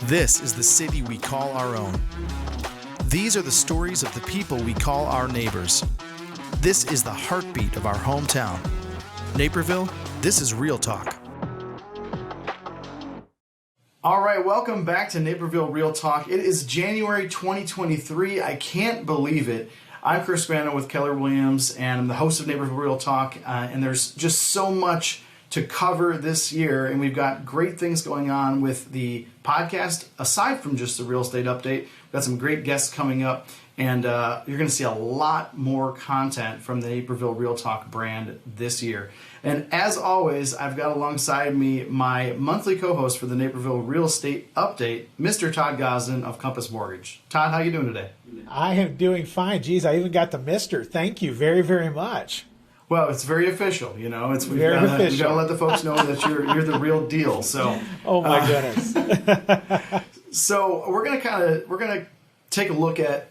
This is the city we call our own. These are the stories of the people we call our neighbors. This is the heartbeat of our hometown. Naperville, this is Real Talk. All right, welcome back to Naperville Real Talk. It is January 2023. I can't believe it. I'm Chris Grano with Keller Williams, and I'm the host of Naperville Real Talk. And there's just so much to cover this year, and we've got great things going on with the podcast. Aside from just the real estate update, we've got some great guests coming up, and you're going to see a lot more content from the Naperville Real Talk brand this year. And as always, I've got alongside me my monthly co-host for the Naperville Real Estate Update, Mr. Todd Gosden of Compass Mortgage. Todd, how you doing today? I am doing fine. Geez, I even got the Mr. Thank you very, very much. Well, it's very official, you know. We've got to let the folks know that you're the real deal. So, oh my goodness. So we're gonna take a look at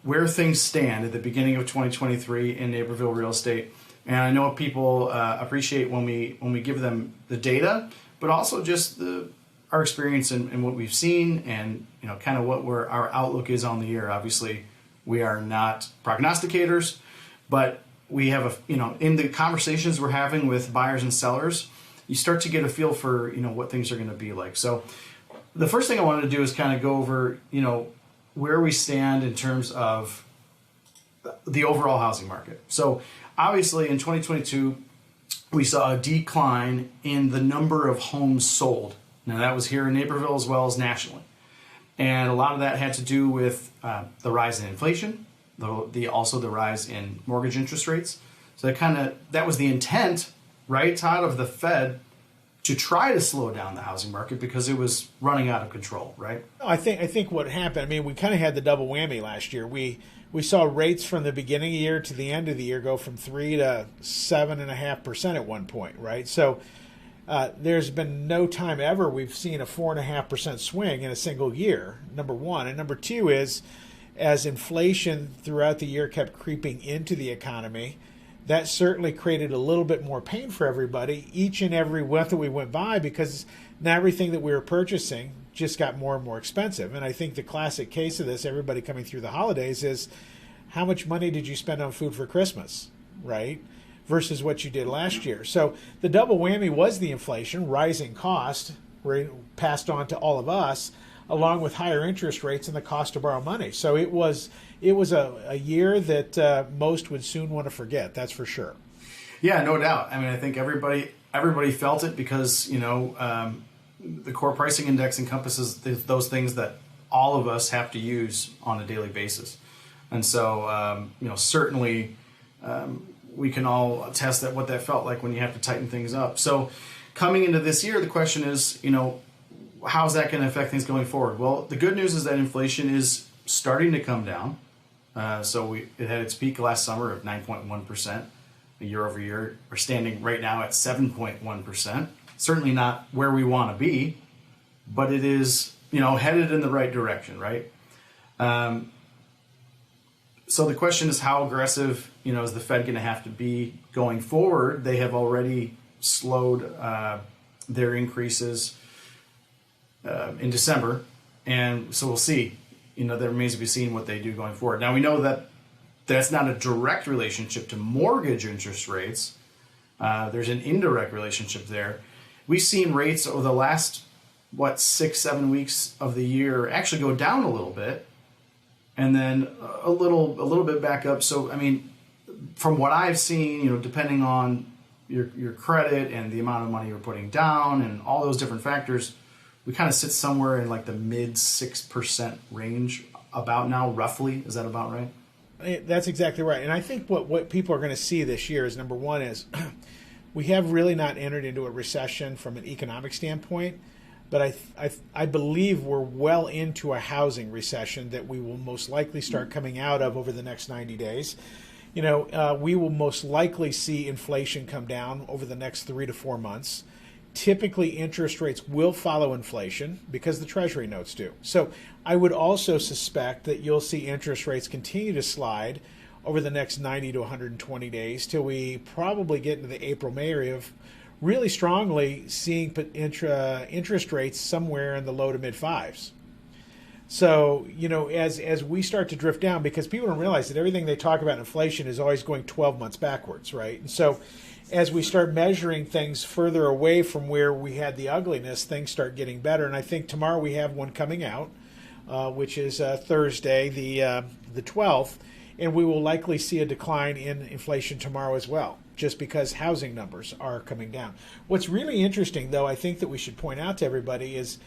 where things stand at the beginning of 2023 in Naperville real estate. And I know people appreciate when we give them the data, but also just our experience and what we've seen, and kind of what our outlook is on the year. Obviously, we are not prognosticators, but we have in the conversations we're having with buyers and sellers, you start to get a feel for what things are going to be like. So the first thing I wanted to do is kind of go over where we stand in terms of the overall housing market. So obviously in 2022 we saw a decline in the number of homes sold. Now that was here in Naperville as well as nationally, and a lot of that had to do with the rise in inflation. Also the rise in mortgage interest rates. So that was the intent, right, Todd, of the Fed to try to slow down the housing market because it was running out of control, right? I think what happened, we kind of had the double whammy last year. We saw rates from the beginning of the year to the end of the year go from 3 to 7.5% at one point, right? So there's been no time ever we've seen a 4.5% swing in a single year, number one. And number two is, as inflation throughout the year kept creeping into the economy, that certainly created a little bit more pain for everybody each and every month that we went by, because now everything that we were purchasing just got more and more expensive. And I think the classic case of this, everybody coming through the holidays, is how much money did you spend on food for Christmas, right, versus what you did last year. So the double whammy was the inflation, rising cost, passed on to all of us, along with higher interest rates and the cost to borrow money. So it was a year that most would soon want to forget. That's for sure. Yeah, no doubt. I think everybody felt it because the core pricing index encompasses those things that all of us have to use on a daily basis, and so certainly we can all attest that what that felt like when you have to tighten things up. So coming into this year, the question is how's that going to affect things going forward? Well, the good news is that inflation is starting to come down. So it had its peak last summer of 9.1% year over year. We're standing right now at 7.1%. Certainly not where we want to be, but it is headed in the right direction, right? So the question is, how aggressive is the Fed going to have to be going forward? They have already slowed their increases in December, and so we'll see. That remains to be seen what they do going forward. Now we know that that's not a direct relationship to mortgage interest rates. There's an indirect relationship there. We've seen rates over the last 6-7 weeks of the year actually go down a little bit, and then a little bit back up. So from what I've seen, depending on your credit and the amount of money you're putting down and all those different factors, we kind of sit somewhere in like the mid 6% range about now, roughly. Is that about right? That's exactly right. And I think what people are going to see this year is, number one, is we have really not entered into a recession from an economic standpoint, but I believe we're well into a housing recession that we will most likely start coming out of over the next 90 days. We will most likely see inflation come down over the next 3 to 4 months. Typically, interest rates will follow inflation because the Treasury notes do. So I would also suspect that you'll see interest rates continue to slide over the next 90 to 120 days till we probably get into the April, May area of really strongly seeing interest rates somewhere in the low to mid fives. So, as we start to drift down, because people don't realize that everything they talk about inflation is always going 12 months backwards, right? And so as we start measuring things further away from where we had the ugliness, things start getting better. And I think tomorrow we have one coming out, which is Thursday, the 12th, and we will likely see a decline in inflation tomorrow as well, just because housing numbers are coming down. What's really interesting, though, I think that we should point out to everybody is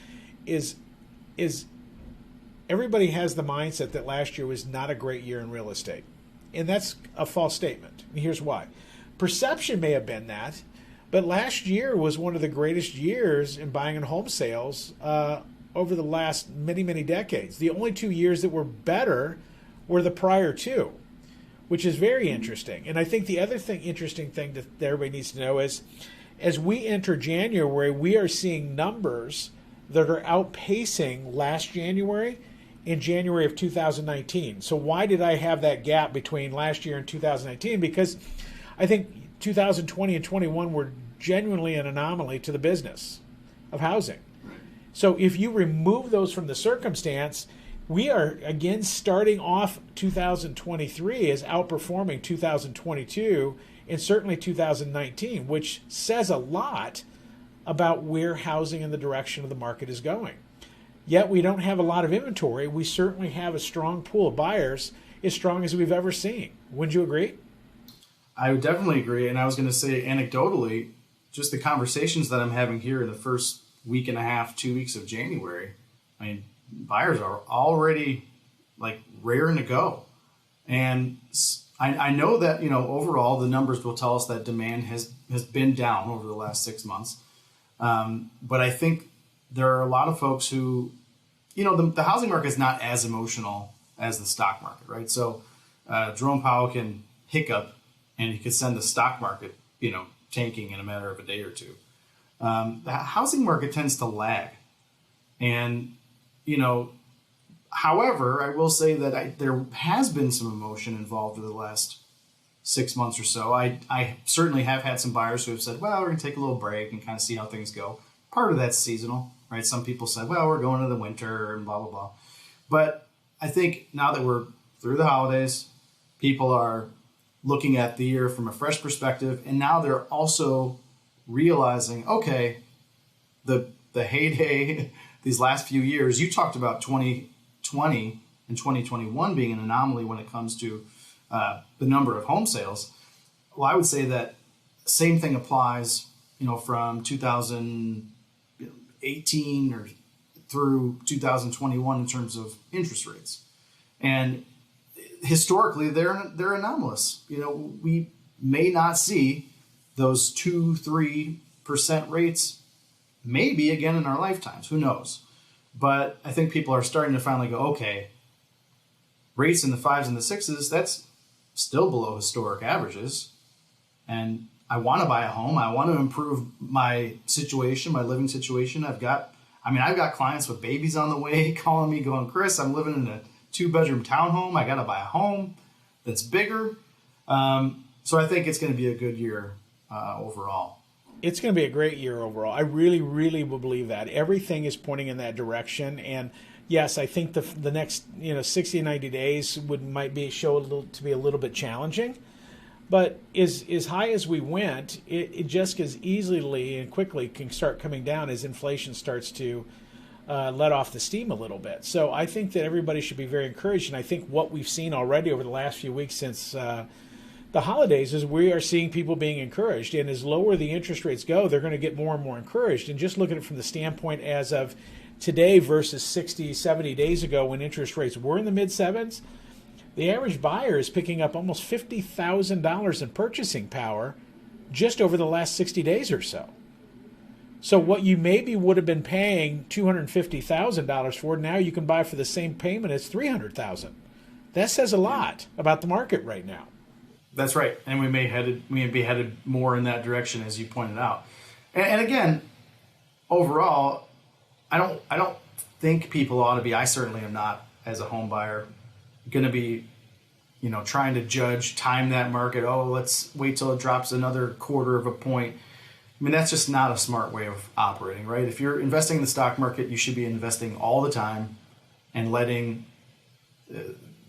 everybody has the mindset that last year was not a great year in real estate. And that's a false statement. And here's why. Perception may have been that, but last year was one of the greatest years in buying and home sales over the last many, many decades. The only 2 years that were better were the prior two, which is very interesting. And I think the other interesting thing that everybody needs to know is, as we enter January, we are seeing numbers that are outpacing last January in January of 2019. So why did I have that gap between last year and 2019? Because I think 2020 and 21 were genuinely an anomaly to the business of housing. So if you remove those from the circumstance, we are again starting off 2023 as outperforming 2022 and certainly 2019, which says a lot about where housing and the direction of the market is going. Yet we don't have a lot of inventory. We certainly have a strong pool of buyers, as strong as we've ever seen. Wouldn't you agree? I would definitely agree. And I was going to say, anecdotally, just the conversations that I'm having here in the first week and a half, 2 weeks of January, I mean, buyers are already like raring to go. And I know that, overall the numbers will tell us that demand has been down over the last 6 months. But I think there are a lot of folks who, the housing market is not as emotional as the stock market, right? So Jerome Powell can hiccup and he could send the stock market, tanking in a matter of a day or two. The housing market tends to lag. And, however, I will say that there has been some emotion involved over the last 6 months or so. I certainly have had some buyers who have said, well, we're going to take a little break and kind of see how things go. Part of that's seasonal, right? Some people said, well, we're going into the winter and blah, blah, blah. But I think now that we're through the holidays, people are looking at the year from a fresh perspective. And now they're also realizing, okay, the heyday, these last few years, you talked about 2020 and 2021 being an anomaly when it comes to the number of home sales. Well, I would say that same thing applies, from 2018 or through 2021 in terms of interest rates. And historically, they're anomalous. We may not see those 2-3% rates maybe again in our lifetimes. Who knows? But I think people are starting to finally go, okay, rates in the 5s and the 6s, that's still below historic averages. And I want to buy a home. I want to improve my situation, my living situation. I've got clients with babies on the way calling me going, Chris, I'm living in a 2-bedroom townhome. I got to buy a home that's bigger. So I think it's going to be a good year overall. It's going to be a great year overall. I really, really will believe that. Everything is pointing in that direction. And yes, I think the next 60 to 90 days might be to be a little bit challenging. But as high as we went, it just as easily and quickly can start coming down as inflation starts to let off the steam a little bit. So I think that everybody should be very encouraged. And I think what we've seen already over the last few weeks since the holidays is we are seeing people being encouraged. And as lower the interest rates go, they're going to get more and more encouraged. And just look at it from the standpoint as of today versus 60, 70 days ago when interest rates were in the mid-sevens, the average buyer is picking up almost $50,000 in purchasing power just over the last 60 days or so. So what you maybe would have been paying $250,000 for, now you can buy for the same payment as $300,000. That says a lot about the market right now. That's right, and we may be headed more in that direction, as you pointed out. And again, overall, I don't think people ought to be. I certainly am not, as a home buyer, going to be, trying to time that market. Oh, let's wait till it drops another quarter of a point. I mean, that's just not a smart way of operating, right? If you're investing in the stock market, you should be investing all the time and letting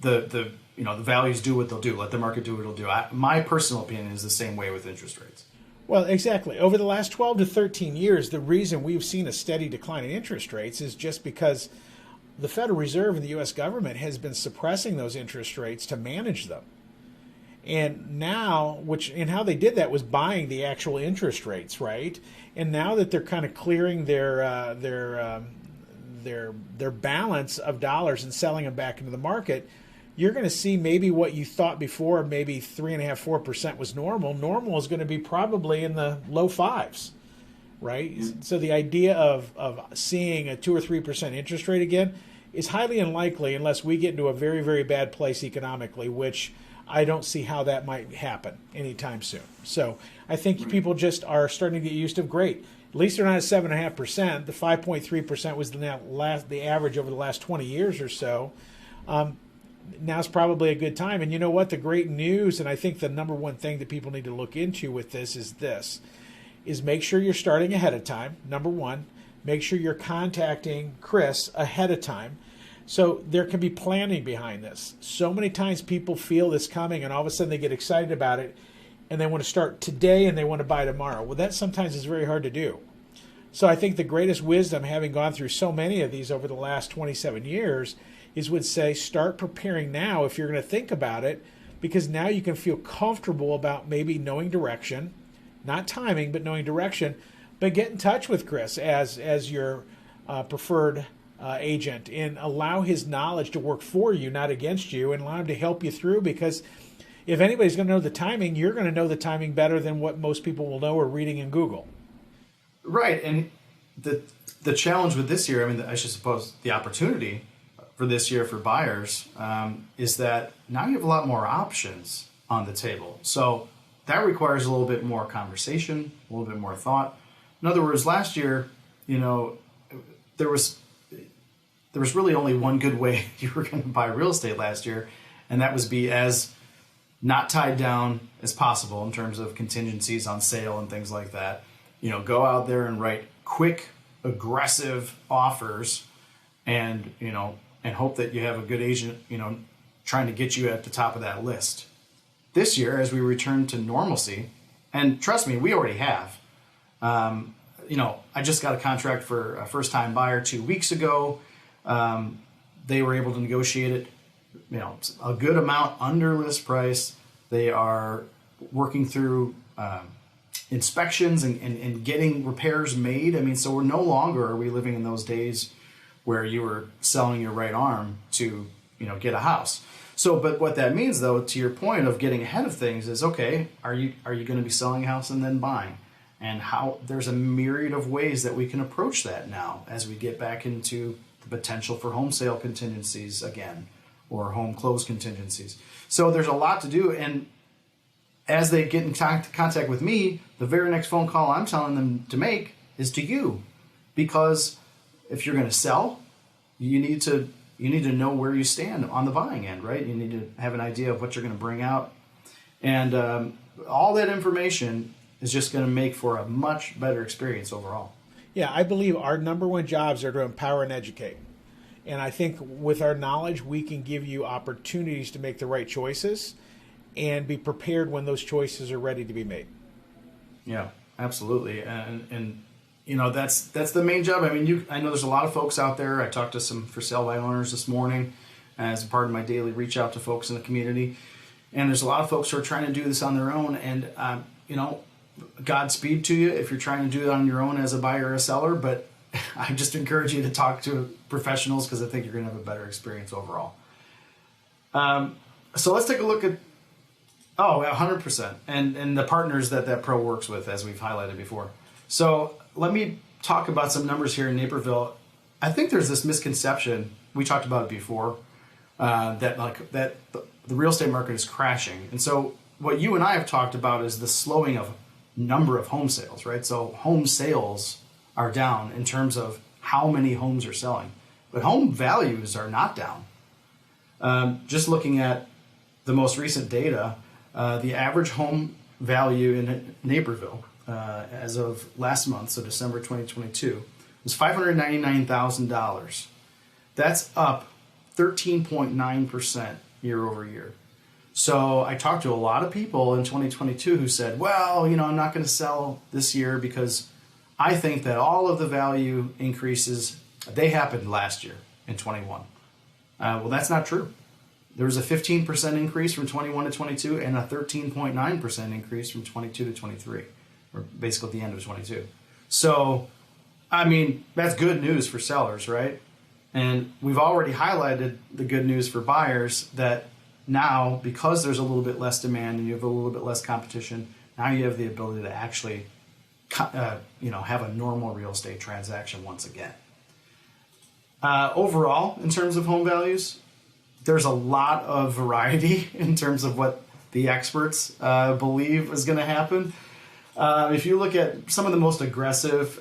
the values do what they'll do. Let the market do what it'll do. My personal opinion is the same way with interest rates. Well, exactly. Over the last 12 to 13 years, the reason we've seen a steady decline in interest rates is just because the Federal Reserve and the U.S. government has been suppressing those interest rates to manage them. And now, and how they did that was buying the actual interest rates, right? And now that they're kind of clearing their balance of dollars and selling them back into the market, you're going to see maybe what you thought before, maybe 3.5%, 4% was normal. Normal is going to be probably in the low fives, right? Mm-hmm. So the idea of seeing a 2 or 3% interest rate again is highly unlikely unless we get into a very, very bad place economically, which I don't see how that might happen anytime soon. So I think people just are starting to get used to great. At least they're not at 7.5%. The 5.3% was the average over the last 20 years or so. Now's probably a good time. And you know what? The great news, and I think the number one thing that people need to look into with this is make sure you're starting ahead of time. Number one, make sure you're contacting Chris ahead of time. So there can be planning behind this. So many times people feel this coming and all of a sudden they get excited about it and they want to start today and they want to buy tomorrow. Well, that sometimes is very hard to do. So I think the greatest wisdom, having gone through so many of these over the last 27 years, is would say start preparing now if you're going to think about it, because now you can feel comfortable about maybe knowing direction, not timing, but knowing direction. But get in touch with Chris as your preferred agent and allow his knowledge to work for you, not against you, and allow him to help you through, because if anybody's going to know the timing, you're going to know the timing better than what most people will know or reading in Google. Right. And the challenge with this year, I mean, I should suppose the opportunity for this year for buyers is that now you have a lot more options on the table. So that requires a little bit more conversation, a little bit more thought. In other words, last year, there was really only one good way you were going to buy real estate last year, and that was be as not tied down as possible in terms of contingencies on sale and things like that. Go out there and write quick, aggressive offers and hope that you have a good agent, trying to get you at the top of that list. This year, as we return to normalcy, and trust me, we already have. I just got a contract for a first-time buyer 2 weeks ago. They were able to negotiate it, a good amount under list price. They are working through inspections and getting repairs made. I mean, so we're no longer are we living in those days where you were selling your right arm to, get a house. So, but what that means, though, to your point of getting ahead of things is, okay, are you going to be selling a house and then buying? And how there's a myriad of ways that we can approach that now as we get back into the potential for home sale contingencies again, or home close contingencies. So there's a lot to do. And as they get in contact with me, the very next phone call I'm telling them to make is to you. Because if you're going to sell, you need to know where you stand on the buying end, right? You need to have an idea of what you're going to bring out. And all that information is just going to make for a much better experience overall. Yeah, I believe our number one jobs are to empower and educate. And I think with our knowledge, we can give you opportunities to make the right choices and be prepared when those choices are ready to be made. Yeah, absolutely. And that's the main job. I mean, I know there's a lot of folks out there. I talked to some for sale by owners this morning as a part of my daily reach out to folks in the community. And there's a lot of folks who are trying to do this on their own. And, Godspeed to you if you're trying to do it on your own as a buyer or a seller. But I just encourage you to talk to professionals because I think you're going to have a better experience overall. So let's take a look at 100%. And the partners that pro works with, as we've highlighted before. So let me talk about some numbers here in Naperville. I think there's this misconception, we talked about it before, that the real estate market is crashing. And so what you and I have talked about is the slowing of number of home sales, right? So home sales are down in terms of how many homes are selling, but home values are not down. Just looking at the most recent data, the average home value in Naperville as of last month, so December 2022, was $599,000. That's up 13.9% year over year. So I talked to a lot of people in 2022 who said, well, I'm not going to sell this year because I think that all of the value increases, they happened last year in 21. Well, that's not true. There was a 15% increase from 21 to 22 and a 13.9% increase from 22 to 23, or basically at the end of 22. So, that's good news for sellers, right? And we've already highlighted the good news for buyers that now, because there's a little bit less demand and you have a little bit less competition, now you have the ability to actually, have a normal real estate transaction once again. Overall, in terms of home values, there's a lot of variety in terms of what the experts believe is going to happen. If you look at some of the most aggressive,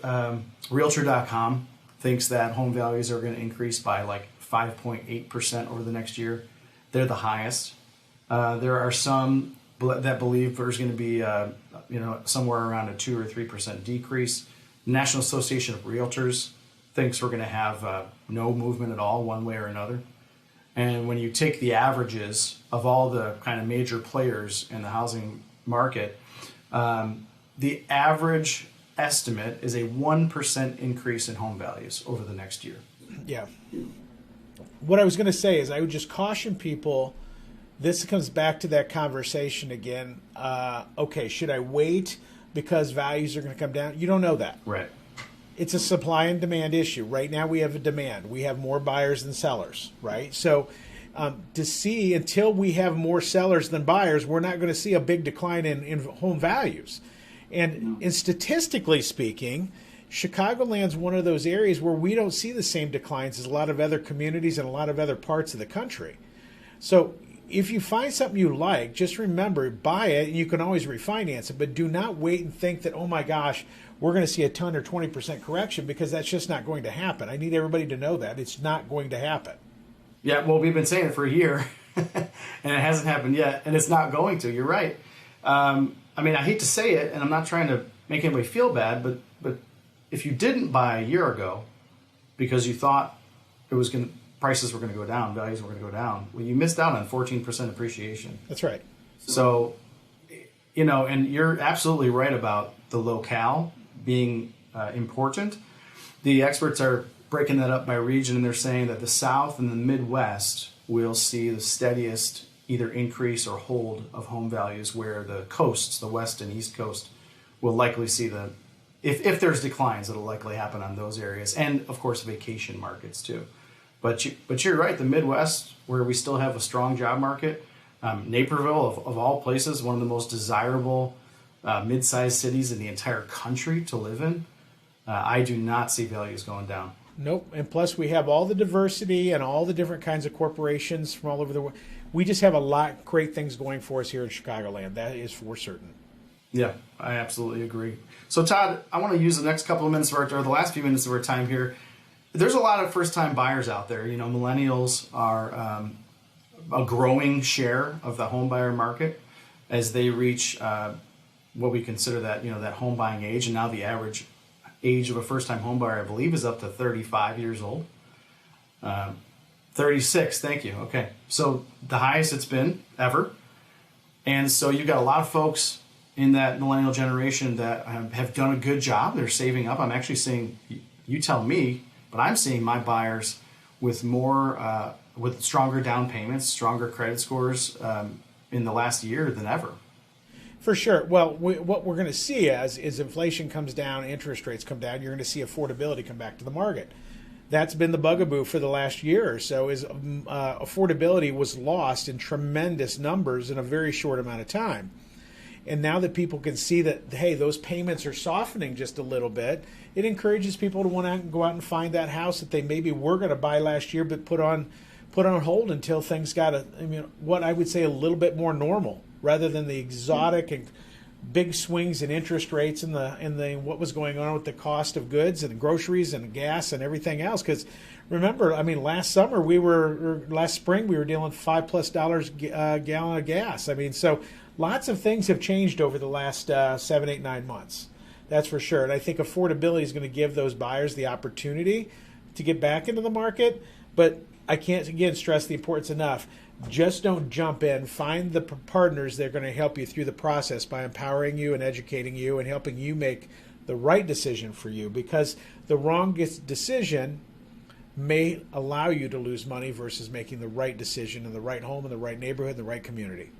Realtor.com thinks that home values are going to increase by like 5.8% over the next year. They're the highest. There are some that believe there's going to be, somewhere around a 2 or 3% decrease. The National Association of Realtors thinks we're going to have no movement at all, one way or another. And when you take the averages of all the kind of major players in the housing market, the average estimate is a 1% increase in home values over the next year. Yeah. What I was going to say is I would just caution people, this comes back to that conversation again. Okay, should I wait because values are going to come down? You don't know that. Right. It's a supply and demand issue. Right now we have a demand. We have more buyers than sellers, right? So to see, until we have more sellers than buyers, we're not going to see a big decline in home values. And statistically speaking, Chicagoland's one of those areas where we don't see the same declines as a lot of other communities and a lot of other parts of the country. So if you find something you like, just remember, buy it, and you can always refinance it, but do not wait and think that, oh my gosh, we're going to see a 10 or 20% correction, because that's just not going to happen. I need everybody to know that. It's not going to happen. Yeah, well, we've been saying it for a year, and it hasn't happened yet, and it's not going to. You're right. I hate to say it, and I'm not trying to make anybody feel bad, but if you didn't buy a year ago because you thought prices were going to go down, values were going to go down, well, you missed out on 14% appreciation. That's right. So, and you're absolutely right about the locale being important. The experts are breaking that up by region, and they're saying that the South and the Midwest will see the steadiest either increase or hold of home values, where the coasts, the West and East Coast, will likely see if there's declines, it'll likely happen on those areas, and of course vacation markets too. But you're right, the Midwest, where we still have a strong job market, Naperville of all places, one of the most desirable mid-sized cities in the entire country to live in, I do not see values going down. Nope. And plus we have all the diversity and all the different kinds of corporations from all over the world. We just have a lot of great things going for us here in Chicagoland. That is for certain. Yeah, I absolutely agree. So Todd, I want to use the next couple of minutes or the last few minutes of our time here. There's a lot of first-time buyers out there. Millennials are a growing share of the home buyer market as they reach what we consider that home buying age, and now the average age of a first-time home buyer, I believe, is up to 35 years old. 36, thank you. Okay, so the highest it's been ever. And so you've got a lot of folks in that millennial generation that have done a good job. They're saving up. I'm actually seeing, you tell me, but I'm seeing my buyers with more, with stronger down payments, stronger credit scores in the last year than ever. For sure. Well, what we're going to see as inflation comes down, interest rates come down, you're going to see affordability come back to the market. That's been the bugaboo for the last year or so, is affordability was lost in tremendous numbers in a very short amount of time. And now that people can see that, hey, those payments are softening just a little bit, it encourages people to want to go out and find that house that they maybe were going to buy last year but put on hold until things got what I would say a little bit more normal, rather than the exotic and big swings in interest rates and the what was going on with the cost of goods and groceries and gas and everything else. Because remember, last spring we were dealing with $5+ a gallon of gas. So lots of things have changed over the last 7, 8, 9 months. That's for sure. And I think affordability is going to give those buyers the opportunity to get back into the market. But I can't, again, stress the importance enough. Just don't jump in. Find the partners that are going to help you through the process by empowering you and educating you and helping you make the right decision for you, because the wrongest decision may allow you to lose money versus making the right decision in the right home, in the right neighborhood, in the right community.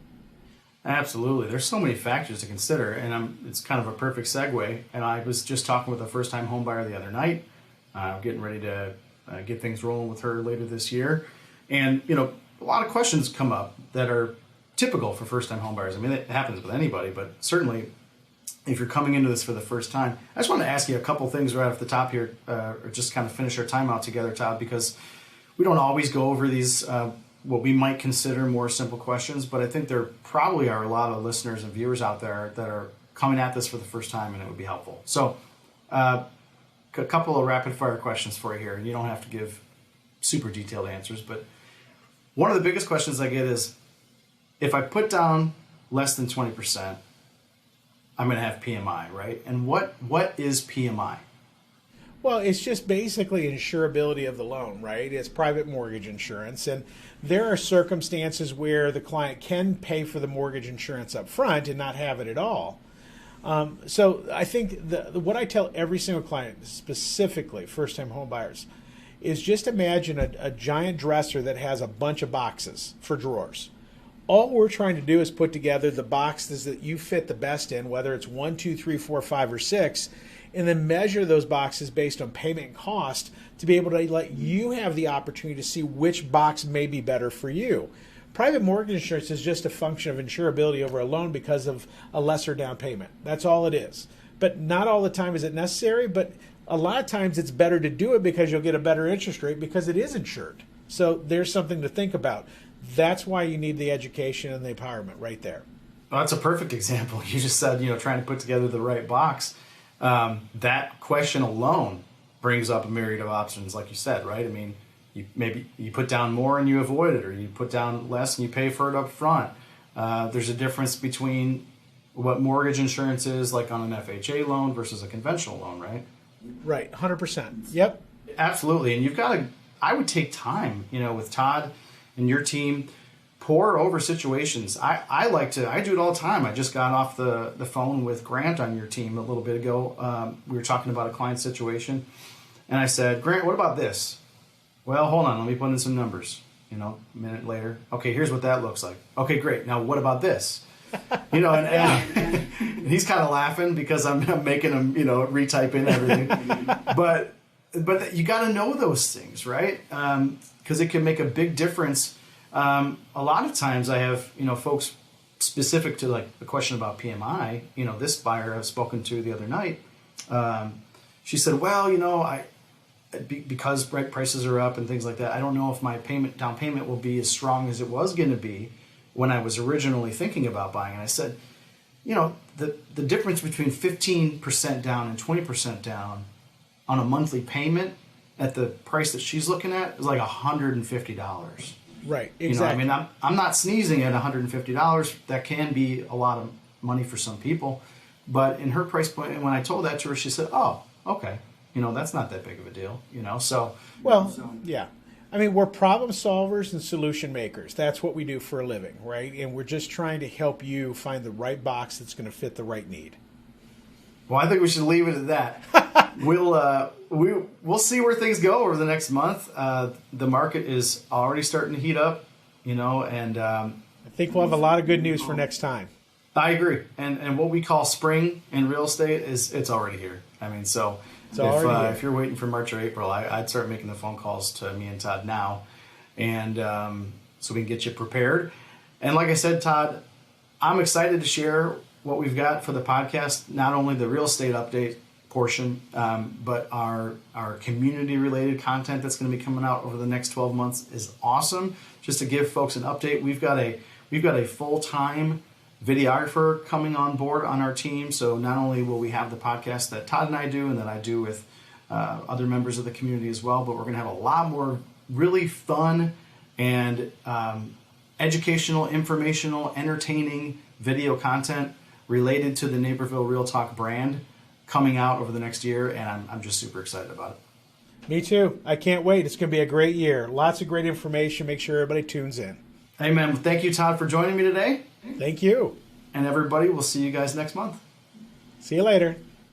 Absolutely. There's so many factors to consider, and it's kind of a perfect segue. And I was just talking with a first-time home buyer the other night, getting ready to get things rolling with her later this year. And, a lot of questions come up that are typical for first-time home buyers. I mean, it happens with anybody, but certainly if you're coming into this for the first time. I just want to ask you a couple things right off the top here, or just kind of finish our time out together, Todd, because we don't always go over these what we might consider more simple questions, but I think there probably are a lot of listeners and viewers out there that are coming at this for the first time, and it would be helpful. So a couple of rapid fire questions for you here, and you don't have to give super detailed answers, but one of the biggest questions I get is, if I put down less than 20%, I'm going to have PMI, right? And what is PMI? Well, it's just basically insurability of the loan, right? It's private mortgage insurance. And there are circumstances where the client can pay for the mortgage insurance up front and not have it at all. So I think what I tell every single client, specifically first-time home buyers, is just imagine a giant dresser that has a bunch of boxes for drawers. All we're trying to do is put together the boxes that you fit the best in, whether it's 1, 2, 3, 4, 5, or 6, and then measure those boxes based on payment and cost to be able to let you have the opportunity to see which box may be better for you. Private mortgage insurance is just a function of insurability over a loan because of a lesser down payment. That's all it is. But not all the time is it necessary, but a lot of times it's better to do it because you'll get a better interest rate because it is insured. So there's something to think about. That's why you need the education and the empowerment right there. Well, that's a perfect example. You just said, trying to put together the right box. That question alone brings up a myriad of options, like you said, right? I mean, you put down more and you avoid it, or you put down less and you pay for it up front. There's a difference between what mortgage insurance is like on an FHA loan versus a conventional loan, right? Right, 100%. Yep. Absolutely. And I would take time, with Todd and your team, pour over situations. I do it all the time. I just got off the phone with Grant on your team a little bit ago. We were talking about a client situation, and I said, Grant, what about this? Well, hold on, let me put in some numbers. A minute later, okay, here's what that looks like. Okay, great. Now what about this? And he's kind of laughing because I'm making him, retype in everything. but you got to know those things, right? Because it can make a big difference. A lot of times I have, folks specific to like the question about PMI. This buyer I've spoken to the other night, she said, well, because prices are up and things like that, I don't know if my down payment will be as strong as it was going to be when I was originally thinking about buying. And I said, the difference between 15% down and 20% down on a monthly payment at the price that she's looking at is like $150. Right, exactly. I'm not sneezing at $150. That can be a lot of money for some people. But in her price point, when I told that to her, she said, oh, okay. That's not that big of a deal, so. Well, yeah. We're problem solvers and solution makers. That's what we do for a living, right? And we're just trying to help you find the right box that's going to fit the right need. Well, I think we should leave it at that. We'll see where things go over the next month. The market is already starting to heat up, and I think we'll have a lot of good news for next time. I agree. And what we call spring in real estate it's already here. If you're waiting for March or April, I'd start making the phone calls to me and Todd now, and so we can get you prepared. And like I said, Todd, I'm excited to share what we've got for the podcast, not only the real estate update portion, but our community-related content that's going to be coming out over the next 12 months is awesome. Just to give folks an update, we've got a full-time videographer coming on board on our team. So not only will we have the podcast that Todd and I do and that I do with other members of the community as well, but we're going to have a lot more really fun and educational, informational, entertaining video content related to the Naperville Real Talk brand coming out over the next year, and I'm just super excited about it. Me too. I can't wait. It's going to be a great year. Lots of great information. Make sure everybody tunes in. Amen. Well, thank you, Todd, for joining me today. Thank you. And everybody, we'll see you guys next month. See you later.